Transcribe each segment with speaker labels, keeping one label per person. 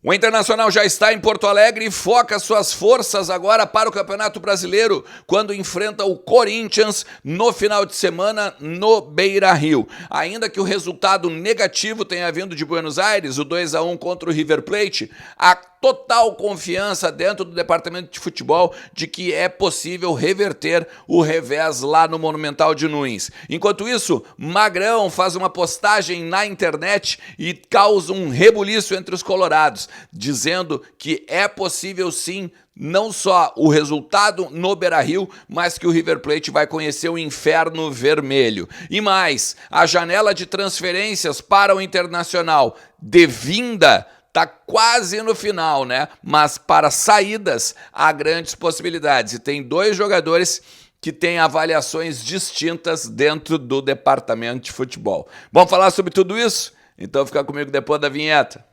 Speaker 1: O Internacional já está em Porto Alegre e foca suas forças agora para o Campeonato Brasileiro, quando enfrenta o Corinthians no final de semana no Beira-Rio. Ainda que o resultado negativo tenha vindo de Buenos Aires, o 2-1 contra o River Plate, a total confiança dentro do departamento de futebol de que é possível reverter o revés lá no Monumental de Nunes. Enquanto isso, Magrão faz uma postagem na internet e causa um rebuliço entre os colorados, dizendo que é possível sim não só o resultado no Beira-Rio, mas que o River Plate vai conhecer o inferno vermelho. E mais, a janela de transferências para o Internacional de vinda está quase no final, né? Mas para saídas há grandes possibilidades. E tem dois jogadores que têm avaliações distintas dentro do departamento de futebol. Vamos falar sobre tudo isso? Então fica comigo depois da vinheta.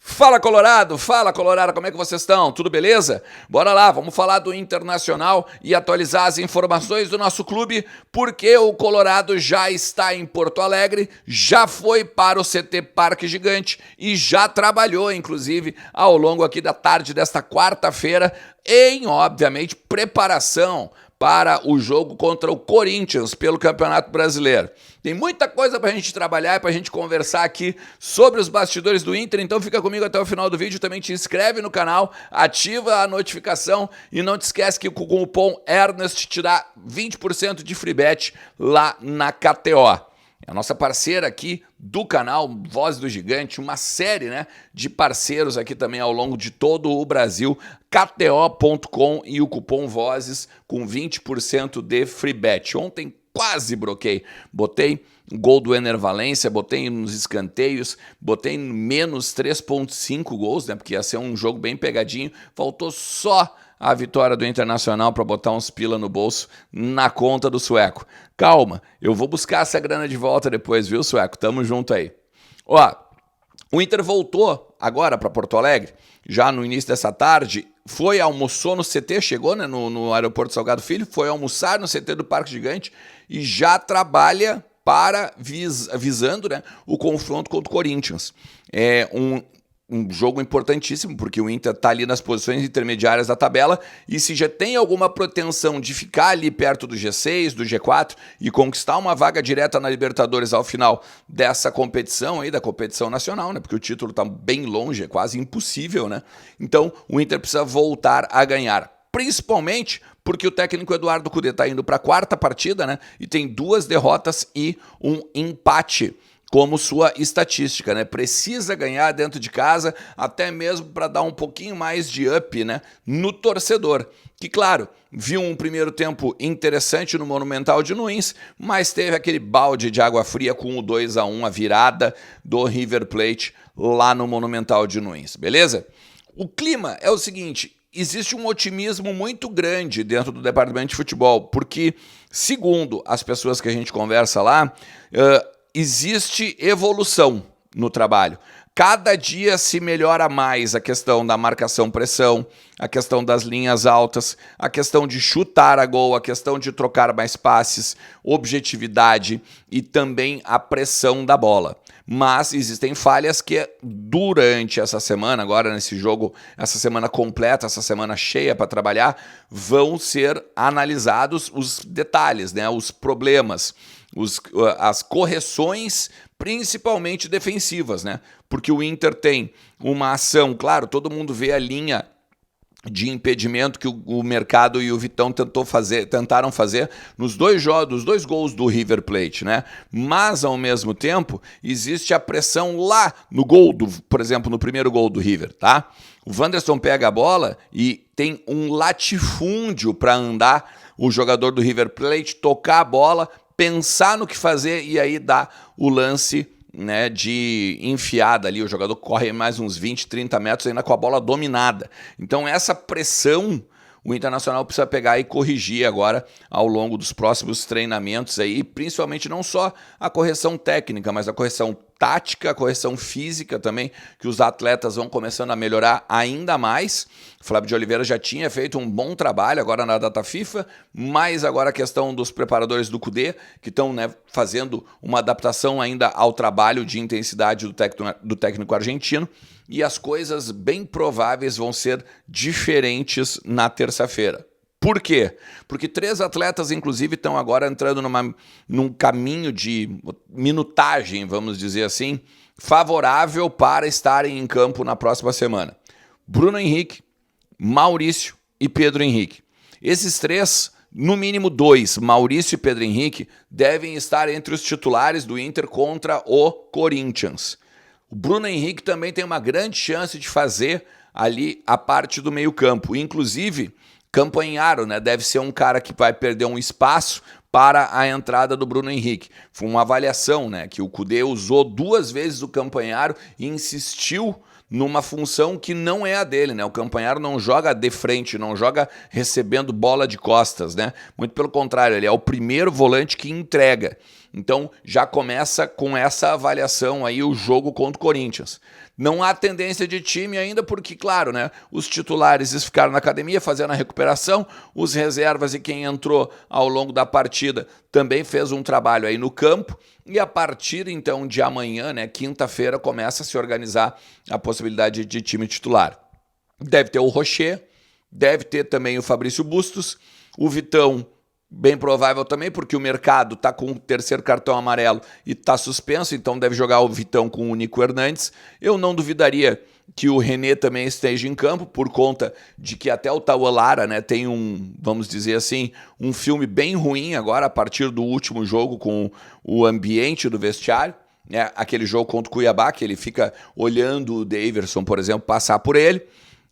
Speaker 1: Fala Colorado, como é que vocês estão? Tudo beleza? Bora lá, vamos falar do Internacional e atualizar as informações do nosso clube, porque o Colorado já está em Porto Alegre, já foi para o CT Parque Gigante e já trabalhou, inclusive, ao longo aqui da tarde desta quarta-feira, em, obviamente, preparação para o jogo contra o Corinthians pelo Campeonato Brasileiro. Tem muita coisa para a gente trabalhar e para a gente conversar aqui sobre os bastidores do Inter, então fica comigo até o final do vídeo, também te inscreve no canal, ativa a notificação e não te esquece que com o cupom ERNEST te dá 20% de free bet lá na KTO. É a nossa parceira aqui do canal Voz do Gigante, uma série, né, de parceiros aqui também ao longo de todo o Brasil, KTO.com e o cupom VOZES com 20% de free bet. Ontem quase broquei, botei gol do Ener Valencia, botei nos escanteios, botei menos 3.5 gols, né, porque ia ser um jogo bem pegadinho, faltou só a vitória do Internacional para botar uns pila no bolso na conta do sueco. Calma, eu vou buscar essa grana de volta depois, viu, sueco? Tamo junto aí. Ó, o Inter voltou agora para Porto Alegre, já no início dessa tarde, almoçou no CT, chegou, né, no aeroporto Salgado Filho, foi almoçar no CT do Parque Gigante e já trabalha visando, né, o confronto contra o Corinthians. É um jogo importantíssimo, porque o Inter está ali nas posições intermediárias da tabela e se já tem alguma pretensão de ficar ali perto do G6, do G4 e conquistar uma vaga direta na Libertadores ao final dessa competição aí, da competição nacional, né? Porque o título está bem longe, é quase impossível, né? Então o Inter precisa voltar a ganhar, principalmente porque o técnico Eduardo Cudê está indo para a quarta partida, né? E tem 2 derrotas e um empate como sua estatística, né? Precisa ganhar dentro de casa, até mesmo para dar um pouquinho mais de up, né, no torcedor. Que, claro, viu um primeiro tempo interessante no Monumental de Nunes, mas teve aquele balde de água fria com o 2-1, a virada do River Plate lá no Monumental de Nunes, beleza? O clima é o seguinte: existe um otimismo muito grande dentro do departamento de futebol, porque, segundo as pessoas que a gente conversa lá, existe evolução no trabalho. Cada dia se melhora mais a questão da marcação-pressão, a questão das linhas altas, a questão de chutar a gol, a questão de trocar mais passes, objetividade e também a pressão da bola. Mas existem falhas que durante essa semana, agora nesse jogo, essa semana completa, essa semana cheia para trabalhar, vão ser analisados os detalhes, né, os problemas, as correções, principalmente defensivas, né? Porque o Inter tem uma ação, claro, todo mundo vê a linha de impedimento que o Mercado e o Vitão tentaram fazer nos dois gols do River Plate, né? Mas, ao mesmo tempo, existe a pressão lá no gol, por exemplo, no primeiro gol do River, tá? O Wanderson pega a bola e tem um latifúndio para andar o jogador do River Plate, tocar a bola, pensar no que fazer e aí dá o lance, né, de enfiada ali. O jogador corre mais uns 20, 30 metros ainda com a bola dominada. Então essa pressão o Internacional precisa pegar e corrigir agora ao longo dos próximos treinamentos aí, principalmente não só a correção técnica, mas a correção tática, a correção física também, que os atletas vão começando a melhorar ainda mais. O Flávio de Oliveira já tinha feito um bom trabalho agora na data FIFA, mas agora a questão dos preparadores do Cudê, que estão, né, fazendo uma adaptação ainda ao trabalho de intensidade do técnico argentino, e as coisas bem prováveis vão ser diferentes na terça-feira. Por quê? Porque 3 atletas, inclusive, estão agora entrando num caminho de minutagem, vamos dizer assim, favorável para estarem em campo na próxima semana. Bruno Henrique, Maurício e Pedro Henrique. Esses 3, no mínimo 2, Maurício e Pedro Henrique, devem estar entre os titulares do Inter contra o Corinthians. O Bruno Henrique também tem uma grande chance de fazer ali a parte do meio-campo. Inclusive, Campagnaro, né, deve ser um cara que vai perder um espaço para a entrada do Bruno Henrique. Foi uma avaliação, né, que o Cudê usou 2 vezes o Campagnaro e insistiu numa função que não é a dele, né? O Campagnaro não joga de frente, não joga recebendo bola de costas, né? Muito pelo contrário, ele é o primeiro volante que entrega. Então já começa com essa avaliação aí o jogo contra o Corinthians. Não há tendência de time ainda porque, claro, né, os titulares ficaram na academia fazendo a recuperação, os reservas e quem entrou ao longo da partida também fez um trabalho aí no campo, e a partir então de amanhã, né, quinta-feira, começa a se organizar a possibilidade de time titular. Deve ter o Rocher, deve ter também o Fabrício Bustos, o Vitão, bem provável também, porque o mercado está com o 3º cartão amarelo e está suspenso, então deve jogar o Vitão com o Nico Hernandes. Eu não duvidaria que o René também esteja em campo, por conta de que até o Tauan Lara, né, tem vamos dizer assim, um filme bem ruim agora, a partir do último jogo com o ambiente do vestiário, né, aquele jogo contra o Cuiabá, que ele fica olhando o Daverson, por exemplo, passar por ele.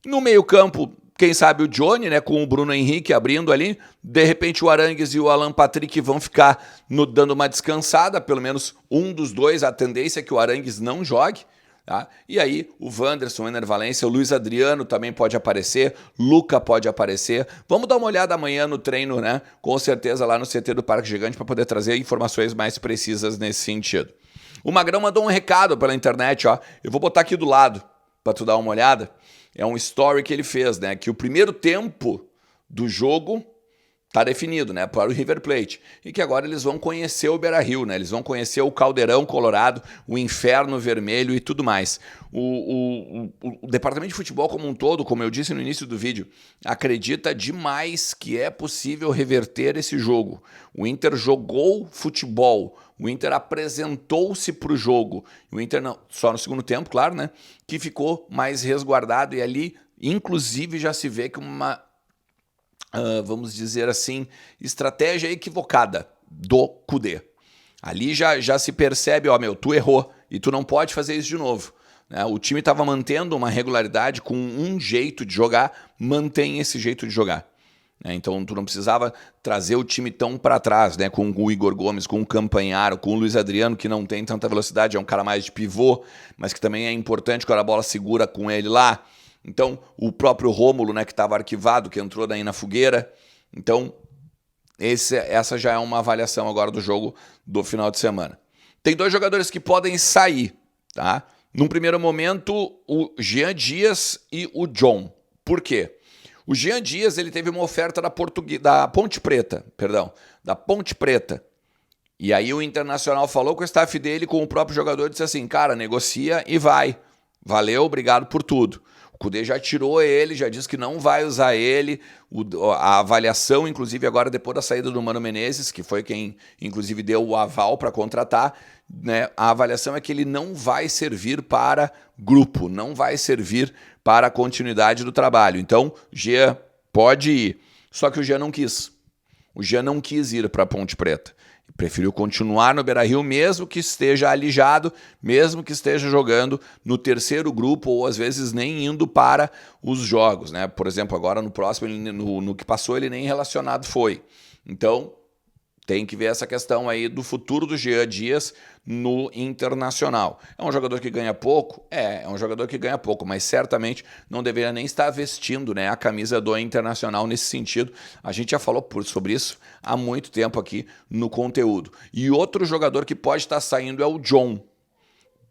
Speaker 1: No meio-campo, quem sabe o Johnny, né, com o Bruno Henrique abrindo ali, de repente o Arangues e o Alan Patrick vão ficar dando uma descansada, pelo menos um dos dois, a tendência é que o Arangues não jogue, tá? E aí o Wanderson, o Ener Valencia, o Luiz Adriano também pode aparecer, Luca pode aparecer. Vamos dar uma olhada amanhã no treino, né, com certeza lá no CT do Parque Gigante, para poder trazer informações mais precisas nesse sentido. O Magrão mandou um recado pela internet, ó, eu vou botar aqui do lado para tu dar uma olhada. É um story que ele fez, né? Que o primeiro tempo do jogo tá definido, né? Para o River Plate. E que agora eles vão conhecer o Beira-Rio, né? Eles vão conhecer o Caldeirão Colorado, o Inferno Vermelho e tudo mais. O departamento de futebol como um todo, como eu disse no início do vídeo, acredita demais que é possível reverter esse jogo. O Inter jogou futebol, o Inter apresentou-se para o jogo. O Inter, não, só no segundo tempo, claro, né? Que ficou mais resguardado e ali, inclusive, já se vê que uma, vamos dizer assim, estratégia equivocada do Cudê. Ali já se percebe, ó, meu, tu errou e tu não pode fazer isso de novo. Né? O time estava mantendo uma regularidade com um jeito de jogar, mantém esse jeito de jogar. Então tu não precisava trazer o time tão para trás, né? Com o Igor Gomes, com o Campagnaro, com o Luiz Adriano, que não tem tanta velocidade, é um cara mais de pivô, mas que também é importante quando a bola segura com ele lá. Então o próprio Rômulo, né, que estava arquivado, que entrou daí na fogueira. Então essa já é uma avaliação agora do jogo do final de semana. Tem 2 jogadores que podem sair, tá? Num primeiro momento, o Jean Dias e o John. Por quê? O Jean Dias, ele teve uma oferta da Ponte Preta. E aí o Internacional falou com o staff dele, com o próprio jogador, disse assim, cara, negocia e vai. Valeu, obrigado por tudo. O Cudê já tirou ele, já disse que não vai usar ele. A avaliação, inclusive, agora depois da saída do Mano Menezes, que foi quem, inclusive, deu o aval para contratar, né, a avaliação é que ele não vai servir para grupo, não vai servir para a continuidade do trabalho. Então, Jean pode ir. Só que o Jean não quis. O Jean não quis ir para a Ponte Preta. Preferiu continuar no Beira-Rio, mesmo que esteja alijado, mesmo que esteja jogando no 3º grupo, ou às vezes nem indo para os jogos, né? Por exemplo, agora no próximo, no que passou, ele nem relacionado foi. Então, tem que ver essa questão aí do futuro do Jean Dias no Internacional. É um jogador que ganha pouco? É um jogador que ganha pouco, mas certamente não deveria nem estar vestindo, né, a camisa do Internacional nesse sentido. A gente já falou sobre isso há muito tempo aqui no conteúdo. E outro jogador que pode estar saindo é o John.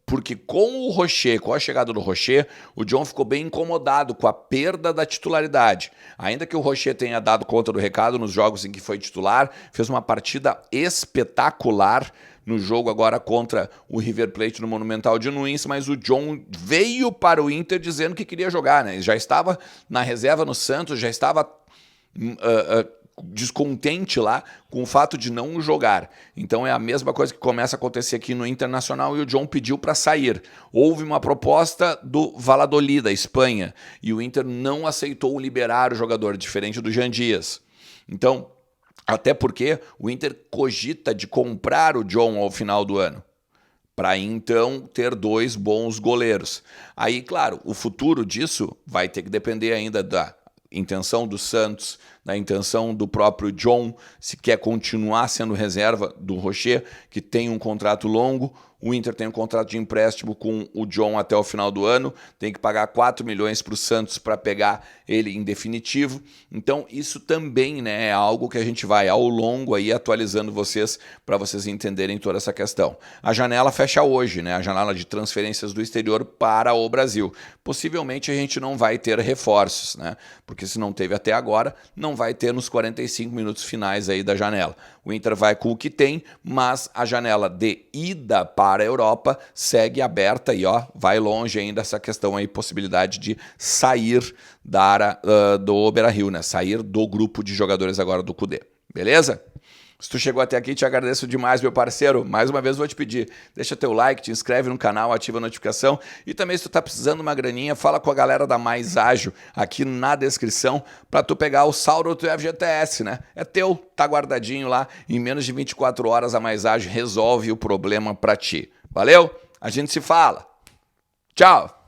Speaker 1: porque com a chegada do Rocher, o John ficou bem incomodado com a perda da titularidade. Ainda que o Rocher tenha dado conta do recado nos jogos em que foi titular, fez uma partida espetacular no jogo agora contra o River Plate no Monumental de Nunes, mas o John veio para o Inter dizendo que queria jogar, né? Ele já estava na reserva no Santos, já estava descontente lá com o fato de não jogar. Então é a mesma coisa que começa a acontecer aqui no Internacional e o John pediu para sair. Houve uma proposta do Valladolid, da Espanha, e o Inter não aceitou liberar o jogador, diferente do Jean Dias. Então, até porque o Inter cogita de comprar o John ao final do ano, para então ter 2 bons goleiros. Aí, claro, o futuro disso vai ter que depender ainda da intenção do Santos, da intenção do próprio John, se quer continuar sendo reserva do Rocher, que tem um contrato longo. O Inter tem um contrato de empréstimo com o John até o final do ano, tem que pagar 4 milhões para o Santos para pegar ele em definitivo. Então isso também, né, é algo que a gente vai ao longo aí atualizando vocês para vocês entenderem toda essa questão. A janela fecha hoje, né, a janela de transferências do exterior para o Brasil. Possivelmente a gente não vai ter reforços, né, porque se não teve até agora, não vai ter nos 45 minutos finais aí da janela. O Inter vai com o que tem, mas a janela de ida para a Europa segue aberta e vai longe ainda essa questão aí, possibilidade de sair da área do Beira-Rio, né? Sair do grupo de jogadores agora do Cudê. Beleza? Se tu chegou até aqui, te agradeço demais, meu parceiro. Mais uma vez vou te pedir, deixa teu like, te inscreve no canal, ativa a notificação. E também, se tu tá precisando de uma graninha, fala com a galera da Mais Ágil aqui na descrição para tu pegar o saldo do FGTS, né? É teu, tá guardadinho lá. Em menos de 24 horas a Mais Ágil resolve o problema para ti. Valeu? A gente se fala. Tchau!